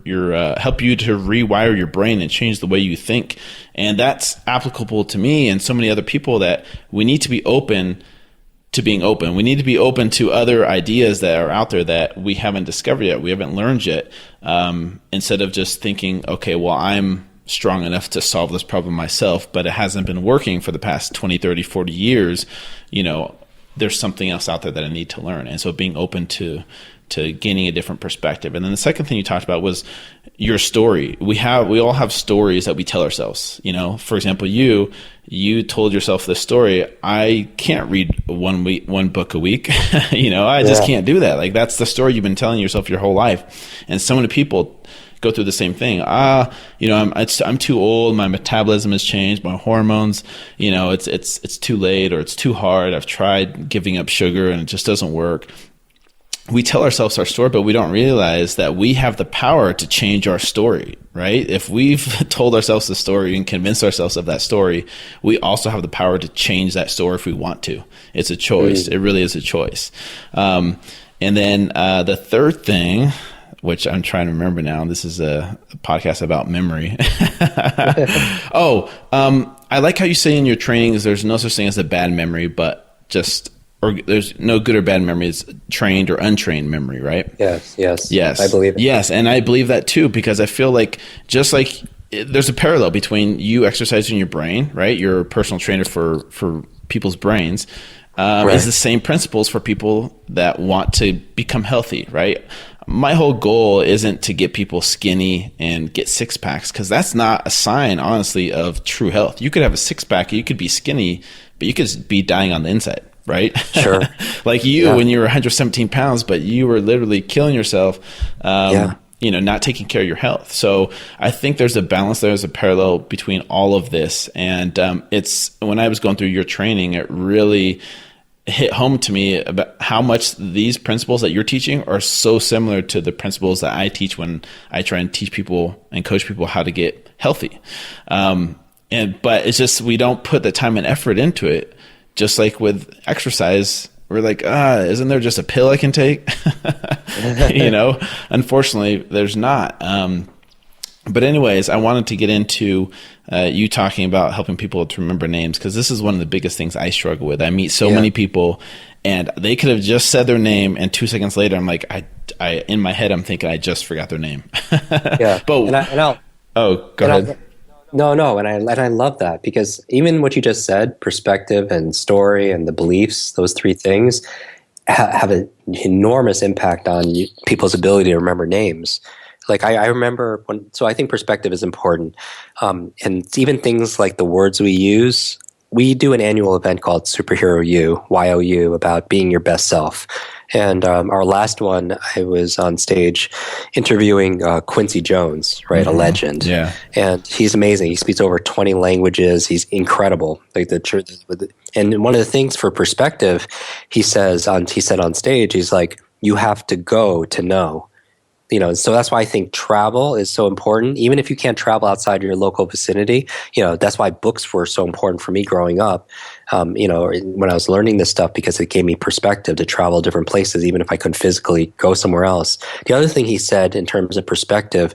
help you to rewire your brain and change the way you think. And that's applicable to me and so many other people, that we need to be open to being open. We need to be open to other ideas that are out there that we haven't discovered yet, we haven't learned yet, instead of just thinking, okay, well, I'm strong enough to solve this problem myself, but it hasn't been working for the past 20, 30, 40 years. There's something else out there that I need to learn. And so being open to gaining a different perspective. And then the second thing you talked about was your story. We all have stories that we tell ourselves. For example, you told yourself this story. I can't read one book a week. I just can't do that. Like, that's the story you've been telling yourself your whole life. And so many people go through the same thing. I'm too old. My metabolism has changed. My hormones, it's too late, or it's too hard. I've tried giving up sugar and it just doesn't work. We tell ourselves our story, but we don't realize that we have the power to change our story, right? If we've told ourselves the story and convinced ourselves of that story, we also have the power to change that story if we want to. It's a choice. It really is a choice. And then the third thing, which I'm trying to remember now, this is a podcast about memory. I like how you say in your trainings, there's no such thing as a bad memory, but there's no good or bad memory. It's trained or untrained memory, right? Yes. I believe it. Yes, and I believe that too, because I feel like just like there's a parallel between you exercising your brain, right? You're a personal trainer for people's brains. Right. Is the same principles for people that want to become healthy, right? My whole goal isn't to get people skinny and get six packs, because that's not a sign, honestly, of true health. You could have a six pack, you could be skinny, but you could be dying on the inside, right? Sure. Like when you were 117 pounds, but you were literally killing yourself, not taking care of your health. So I think there's a balance, there's a parallel between all of this. And it's when I was going through your training, it really hit home to me about how much these principles that you're teaching are so similar to the principles that I teach when I try and teach people and coach people how to get healthy. But it's just, we don't put the time and effort into it. Just like with exercise, we're like, isn't there just a pill I can take? Unfortunately, there's not. But anyways, I wanted to get into you talking about helping people to remember names, because this is one of the biggest things I struggle with. I meet so many people, and they could have just said their name, and 2 seconds later, I'm like, I in my head, I'm thinking I just forgot their name. Yeah. But go ahead. No, and I love that, because even what you just said, perspective and story and the beliefs, those three things have an enormous impact on people's ability to remember names. Like I remember so I think perspective is important. And even things like the words we use, we do an annual event called Superhero You, YOU, about being your best self. And our last one, I was on stage interviewing Quincy Jones, right, a legend. Yeah. And he's amazing. He speaks over 20 languages. He's incredible. And one of the things for perspective, he said on stage, he's like, you have to go to know. So that's why I think travel is so important. Even if you can't travel outside your local vicinity, that's why books were so important for me growing up. When I was learning this stuff, because it gave me perspective to travel different places, even if I couldn't physically go somewhere else. The other thing he said in terms of perspective,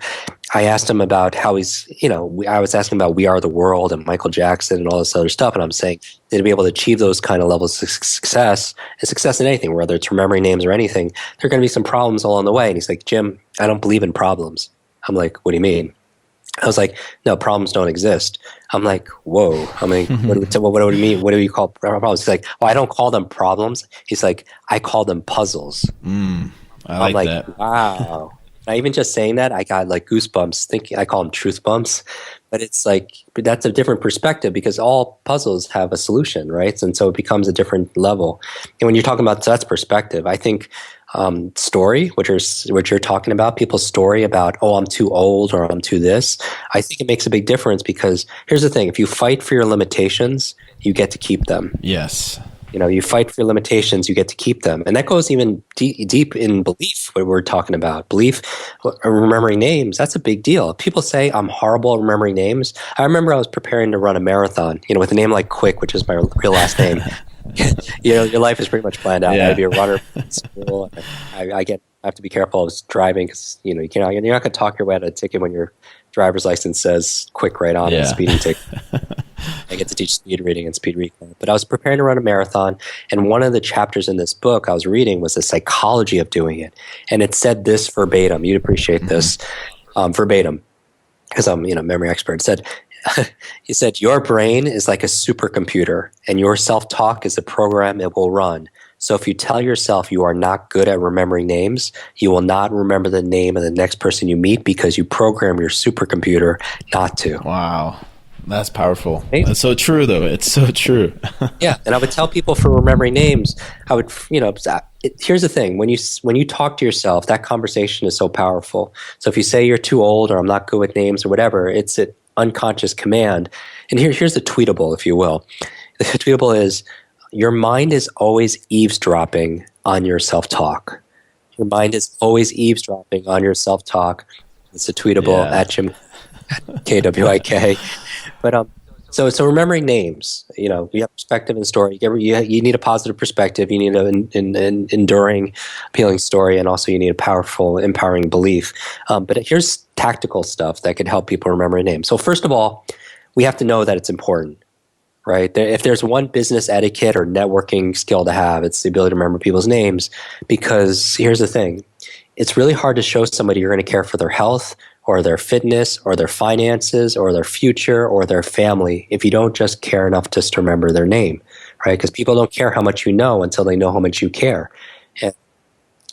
I asked him about how I was asking about We Are the World and Michael Jackson and all this other stuff. And I'm saying that to be able to achieve those kind of levels of success, and success in anything, whether it's remembering names or anything, there are going to be some problems along the way. And he's like, Jim, I don't believe in problems. I'm like, what do you mean? I was like, no, problems don't exist. I'm like, whoa. I mean, what do you mean? What do you call problems? He's like, I don't call them problems. He's like, I call them puzzles. I'm like that. Wow. I even just saying that, I got like goosebumps thinking. I call them truth bumps. But it's like, but that's a different perspective, because all puzzles have a solution, right? And so it becomes a different level. And when you're talking about, so that's perspective. I think story, which you're talking about, people's story about, I'm too old or I'm too this. I think it makes a big difference, because here's the thing: if you fight for your limitations, you get to keep them. Yes. You fight for your limitations, you get to keep them. And that goes even deep in belief, what we're talking about. Belief, remembering names, that's a big deal. People say I'm horrible at remembering names. I remember I was preparing to run a marathon, with a name like Kwik, which is my real last name. Your life is pretty much planned out. I'd be a runner in school. I have to be careful of driving, because you're not going to talk your way out of a ticket when your driver's license says Kwik right on it, speeding ticket. I get to teach speed reading and speed recall. But I was preparing to run a marathon, and one of the chapters in this book I was reading was the psychology of doing it. And it said this verbatim. You'd appreciate this verbatim, because I'm a memory expert. It said, he said, your brain is like a supercomputer, and your self-talk is the program it will run. So if you tell yourself you are not good at remembering names, you will not remember the name of the next person you meet because you program your supercomputer not to. Wow. That's powerful. Right? That's so true, though. It's so true. Yeah, and I would tell people for remembering names, I would, here's the thing. When you talk to yourself, that conversation is so powerful. So if you say you're too old or I'm not good with names or whatever, it's an unconscious command. And here's the tweetable, if you will. The tweetable is, your mind is always eavesdropping on your self-talk. Your mind is always eavesdropping on your self-talk. It's a tweetable at Jim Kwik. But so remembering names, you have perspective and story. You need a positive perspective. You need an enduring, appealing story, and also you need a powerful, empowering belief. But here's tactical stuff that could help people remember a name. So first of all, we have to know that it's important. Right? If there's one business etiquette or networking skill to have, it's the ability to remember people's names. Because here's the thing. It's really hard to show somebody you're going to care for their health or their fitness or their finances or their future or their family if you don't just care enough just to remember their name. Right? Because people don't care how much you know until they know how much you care. And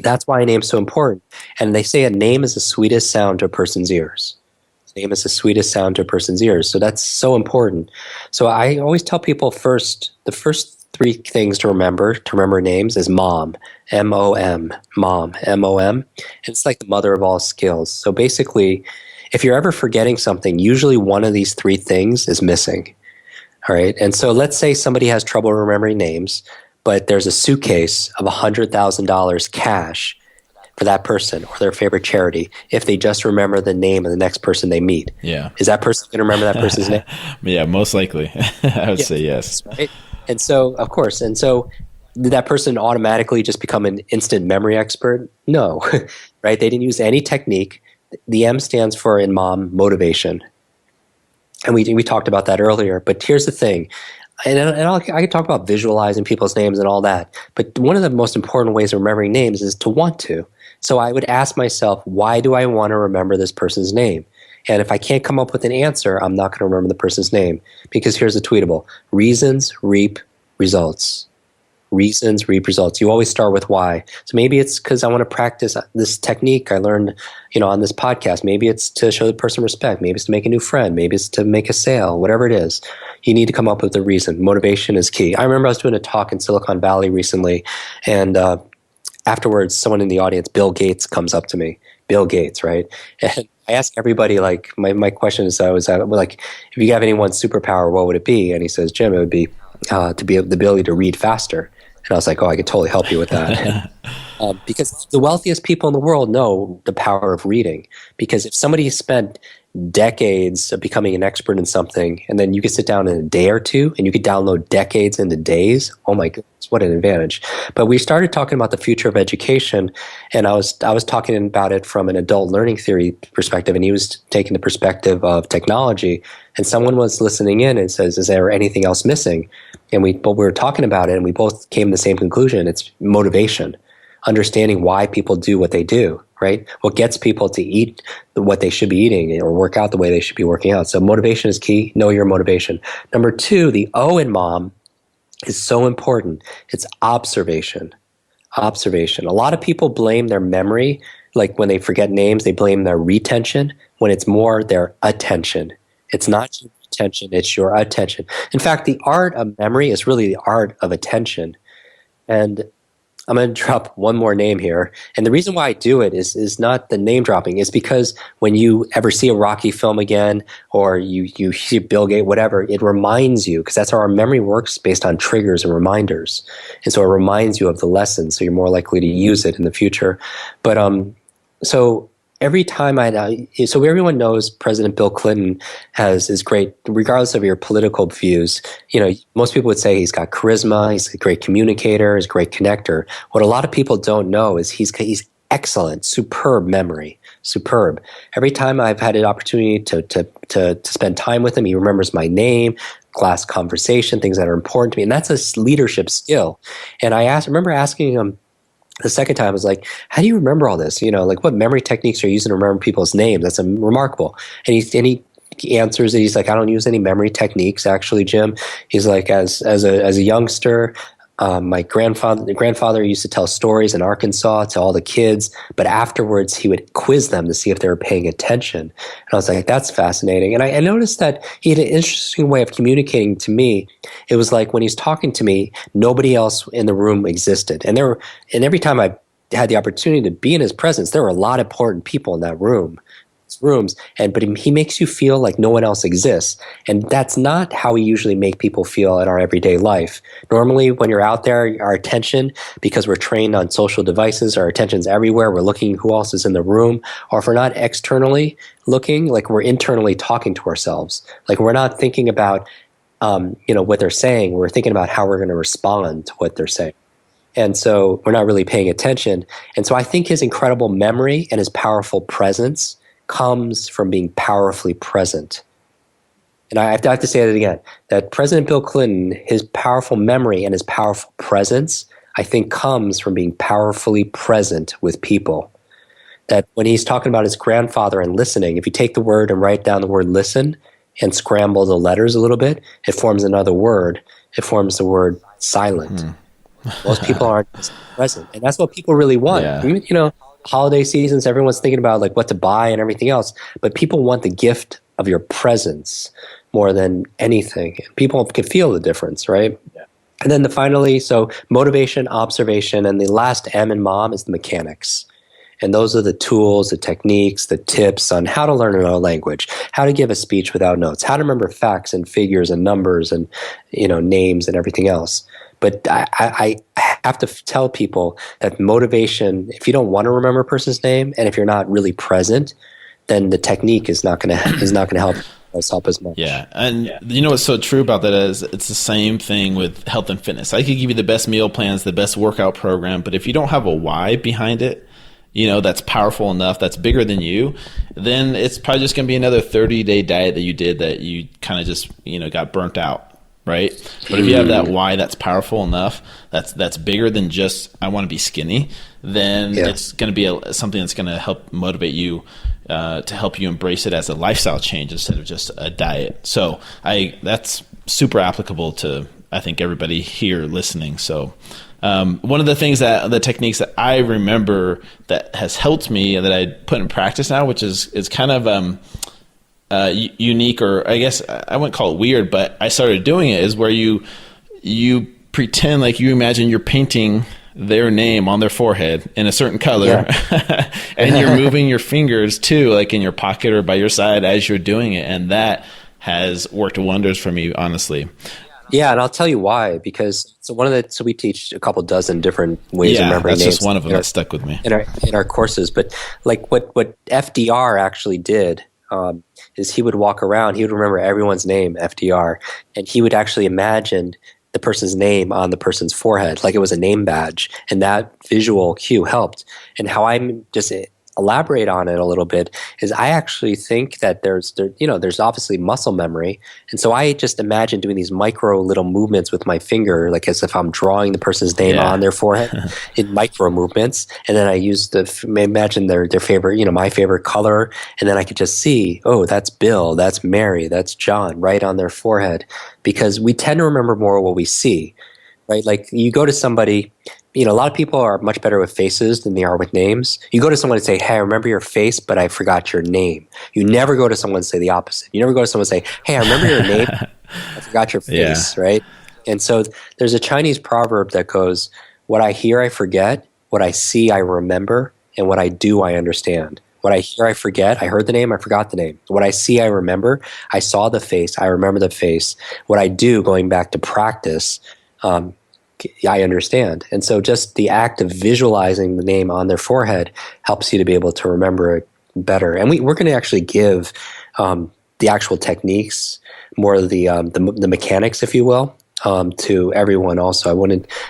that's why a name's so important. And they say a name is the sweetest sound to a person's ears. Name is the sweetest sound to a person's ears. So that's so important. So I always tell people the first three things to remember names is mom, M-O-M, mom, M-O-M. And it's like the mother of all skills. So basically, if you're ever forgetting something, usually one of these three things is missing. All right. And so let's say somebody has trouble remembering names, but there's a suitcase of $100,000 cash for that person or their favorite charity if they just remember the name of the next person they meet. Yeah. Is that person going to remember that person's name? Yeah, most likely. I would say yes. Right? And so, of course, did that person automatically just become an instant memory expert? No, right? They didn't use any technique. The M stands for, in mom, motivation. And we talked about that earlier. But here's the thing. I could talk about visualizing people's names and all that. But one of the most important ways of remembering names is to want to. So I would ask myself, why do I want to remember this person's name? And if I can't come up with an answer, I'm not going to remember the person's name. Because here's the tweetable. Reasons reap results. Reasons reap results. You always start with why. So maybe it's because I want to practice this technique I learned, on this podcast. Maybe it's to show the person respect. Maybe it's to make a new friend. Maybe it's to make a sale. Whatever it is, you need to come up with a reason. Motivation is key. I remember I was doing a talk in Silicon Valley recently, and afterwards, someone in the audience, Bill Gates, comes up to me. Bill Gates, right? And I ask everybody, like, my question is, if you have any one superpower, what would it be? And he says, Jim, it would be to be the ability to read faster. And I was like, I could totally help you with that. Because the wealthiest people in the world know the power of reading. Because if somebody spent decades of becoming an expert in something, and then you could sit down in a day or two, and you could download decades into days, oh my goodness, what an advantage. But we started talking about the future of education, and I was talking about it from an adult learning theory perspective, and he was taking the perspective of technology. And someone was listening in and says, is there anything else missing? And we were talking about it, and we both came to the same conclusion. It's motivation, understanding why people do what they do, right? What gets people to eat what they should be eating or work out the way they should be working out. So motivation is key. Know your motivation. Number two, the O in mom is so important. It's observation. Observation. A lot of people blame their memory, like when they forget names, they blame their retention, when it's more their attention. It's not your attention, it's your attention. In fact, the art of memory is really the art of attention. And I'm going to drop one more name here. And the reason why I do it is not the name dropping. It's because when you ever see a Rocky film again, or you see Bill Gates, whatever, it reminds you, because that's how our memory works, based on triggers and reminders. And so it reminds you of the lesson, so you're more likely to use it in the future. But so every time so everyone knows President Bill Clinton is great, regardless of your political views. Most people would say he's got charisma, he's a great communicator, he's a great connector. What a lot of people don't know is he's excellent, superb memory. superb. Every time I've had an opportunity to spend time with him, he remembers my name, class conversation, things that are important to me. And that's a leadership skill. And I remember asking him the second time, I was like, how do you remember all this? Like what memory techniques are you using to remember people's names? That's remarkable. And he answers it. He's like, I don't use any memory techniques, actually, Jim. He's like, as a youngster, my grandfather used to tell stories in Arkansas to all the kids, but afterwards he would quiz them to see if they were paying attention. And I was like, that's fascinating. And I noticed that he had an interesting way of communicating to me. It was like when he's talking to me, nobody else in the room existed. And every time I had the opportunity to be in his presence, there were a lot of important people in that rooms, but he makes you feel like no one else exists. And that's not how we usually make people feel in our everyday life. Normally, when you're out there, our attention, because we're trained on social devices, our attention's everywhere. We're looking who else is in the room. Or if we're not externally looking, like we're internally talking to ourselves. Like we're not thinking about what they're saying. We're thinking about how we're going to respond to what they're saying. And so we're not really paying attention. And so I think his incredible memory and his powerful presence comes from being powerfully present. And I have to say that again, that President Bill Clinton, his powerful memory and his powerful presence, I think comes from being powerfully present with people. That when he's talking about his grandfather and listening, if you take the word and write down the word listen and scramble the letters a little bit, it forms another word. It forms the word silent. Most people aren't present. And that's what people really want. Yeah. Holiday seasons, everyone's thinking about like what to buy and everything else, but people want the gift of your presence more than anything. People can feel the difference, right? Yeah. And then finally, so motivation, observation, and the last M in MOM is the mechanics. And those are the tools, the techniques, the tips on how to learn another language, how to give a speech without notes, how to remember facts and figures and numbers and names and everything else. But I have to tell people that motivation, if you don't want to remember a person's name and if you're not really present, then the technique is not going to help as much. Yeah. And you know what's so true about that is it's the same thing with health and fitness. I could give you the best meal plans, the best workout program, but if you don't have a why behind it, that's powerful enough, that's bigger than you, then it's probably just going to be another 30-day diet that you did that you kind of just, got burnt out. Right. But if you have that why that's powerful enough, that's bigger than just I want to be skinny, then it's going to be something that's going to help motivate you to help you embrace it as a lifestyle change instead of just a diet. So that's super applicable to, I think, everybody here listening. So one of the things the techniques that I remember that has helped me and that I put in practice now, which is kind of unique, or I guess I wouldn't call it weird, but I started doing it, is where you pretend like you imagine you're painting their name on their forehead in a certain color, and you're moving your fingers too, like in your pocket or by your side as you're doing it. And that has worked wonders for me, honestly. Yeah, and I'll tell you why, because so we teach a couple dozen different ways of remembering names. That's just one of them that stuck with me in our courses. But like what FDR actually did, is he would walk around, he would remember everyone's name, FDR, and he would actually imagine the person's name on the person's forehead, like it was a name badge, and that visual cue helped. And how I'm just elaborate on it a little bit is I actually think that there's obviously muscle memory, and so I just imagine doing these micro little movements with my finger, like as if I'm drawing the person's name on their forehead in micro movements, and then I use imagine their favorite, my favorite color, and then I could just see, oh, that's Bill, that's Mary, that's John, right on their forehead, because we tend to remember more what we see, right? Like you go to somebody. A lot of people are much better with faces than they are with names. You go to someone and say, hey, I remember your face, but I forgot your name. You never go to someone and say the opposite. You never go to someone and say, hey, I remember your name, I forgot your face, right? And so there's a Chinese proverb that goes, what I hear, I forget. What I see, I remember. And what I do, I understand. What I hear, I forget. I heard the name, I forgot the name. What I see, I remember. I saw the face, I remember the face. What I do, going back to practice, I understand. And so just the act of visualizing the name on their forehead helps you to be able to remember it better. And we're going to actually give the actual techniques, more of the mechanics, if you will, to everyone also.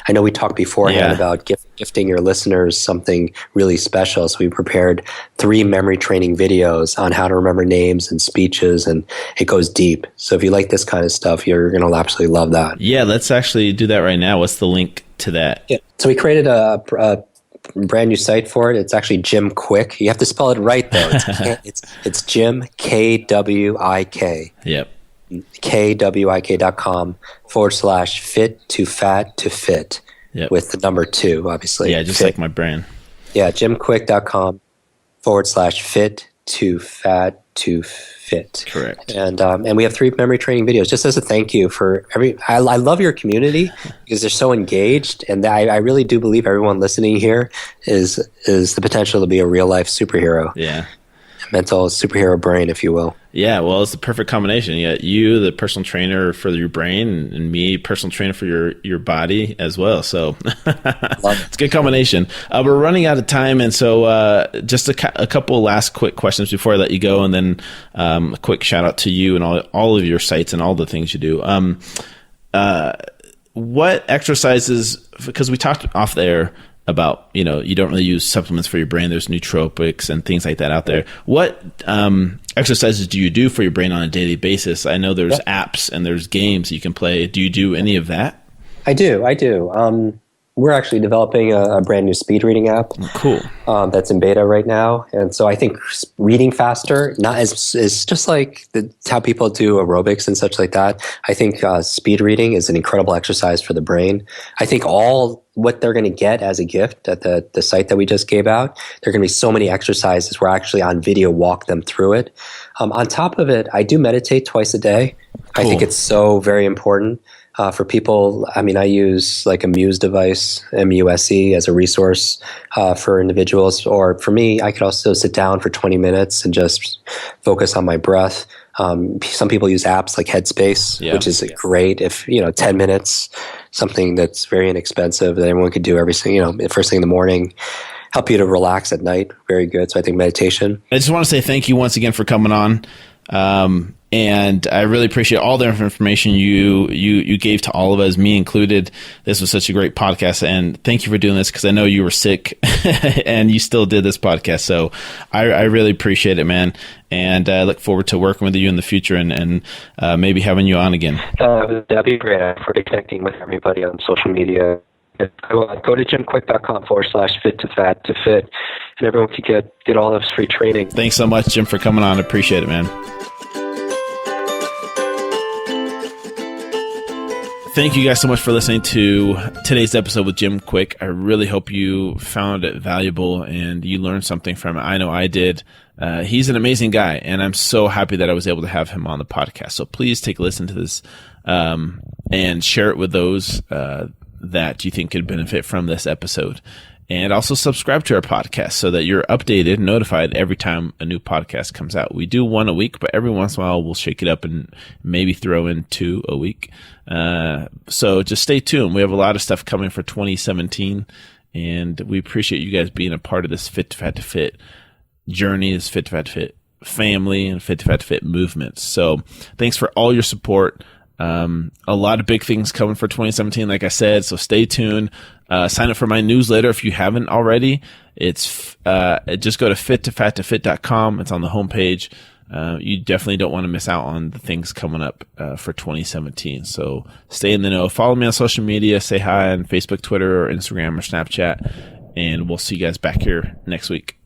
I know we talked beforehand about gifting your listeners something really special. So we prepared 3 memory training videos on how to remember names and speeches, and it goes deep. So if you like this kind of stuff, you're going to absolutely love that. Yeah, let's actually do that right now. What's the link to that? Yeah. So we created a brand new site for it. It's actually Jim Kwik. You have to spell it right though. It's Jim, Kwik. Yep. kwik.com/fit to fat to fit, with the number 2, obviously. Yeah, just fit. Like my brand. Yeah, jimkwik.com/fit to fat to fit. Correct. And we have 3 memory training videos just as a thank you for I love your community because they're so engaged, and I really do believe everyone listening here is the potential to be a real life superhero. Yeah. Mental superhero brain, if you will. Yeah, well, it's the perfect combination. You, the personal trainer for your brain, and me, personal trainer for your body as well. So it's a good combination. We're running out of time, and so just a couple last quick questions before I let you go, and then a quick shout out to you and all of your sites and all the things you do. What exercises? Because we talked off there about, you don't really use supplements for your brain. There's nootropics and things like that out there. What exercises do you do for your brain on a daily basis? I know there's apps and there's games you can play. Do you do any of that? I do. We're actually developing a brand new speed reading app. Cool. That's in beta right now. And so I think reading faster is just like how people do aerobics and such like that. I think speed reading is an incredible exercise for the brain. I think what they're going to get as a gift at the site that we just gave out, there are going to be so many exercises where I actually on video walk them through it. On top of it, I do meditate twice a day. Cool. I think it's so very important. For people, I use like a Muse device, MUSE, as a resource for individuals. Or for me, I could also sit down for 20 minutes and just focus on my breath. Some people use apps like Headspace, which is great. If 10 minutes, something that's very inexpensive that everyone could do first thing in the morning, help you to relax at night. Very good. So I think meditation. I just want to say thank you once again for coming on. And I really appreciate all the information you gave to all of us, me included. This was such a great podcast, and thank you for doing this because I know you were sick and you still did this podcast. So I really appreciate it, man. And I look forward to working with you in the future and maybe having you on again. That'd be great. I look forward to connecting with everybody on social media. Go to jimkwik.com/fit to fat to fit, and everyone can get all this free training. Thanks so much, Jim, for coming on. I appreciate it, man. Thank you guys so much for listening to today's episode with Jim Kwik. I really hope you found it valuable and you learned something from it. I know I did. He's an amazing guy, and I'm so happy that I was able to have him on the podcast. So please take a listen to this and share it with those that you think could benefit from this episode. And also subscribe to our podcast so that you're updated and notified every time a new podcast comes out. We do one a week, but every once in a while we'll shake it up and maybe throw in 2 a week. So just stay tuned. We have a lot of stuff coming for 2017, and we appreciate you guys being a part of this Fit to Fat to Fit journey, this Fit to Fat to Fit family, and Fit to Fat to Fit movements. So thanks for all your support. A lot of big things coming for 2017, like I said, so stay tuned. Sign up for my newsletter if you haven't already. It's just go to fit2fat2fit.com. It's on the homepage. You definitely don't want to miss out on the things coming up for 2017. So stay in the know. Follow me on social media. Say hi on Facebook, Twitter, or Instagram, or Snapchat. And we'll see you guys back here next week.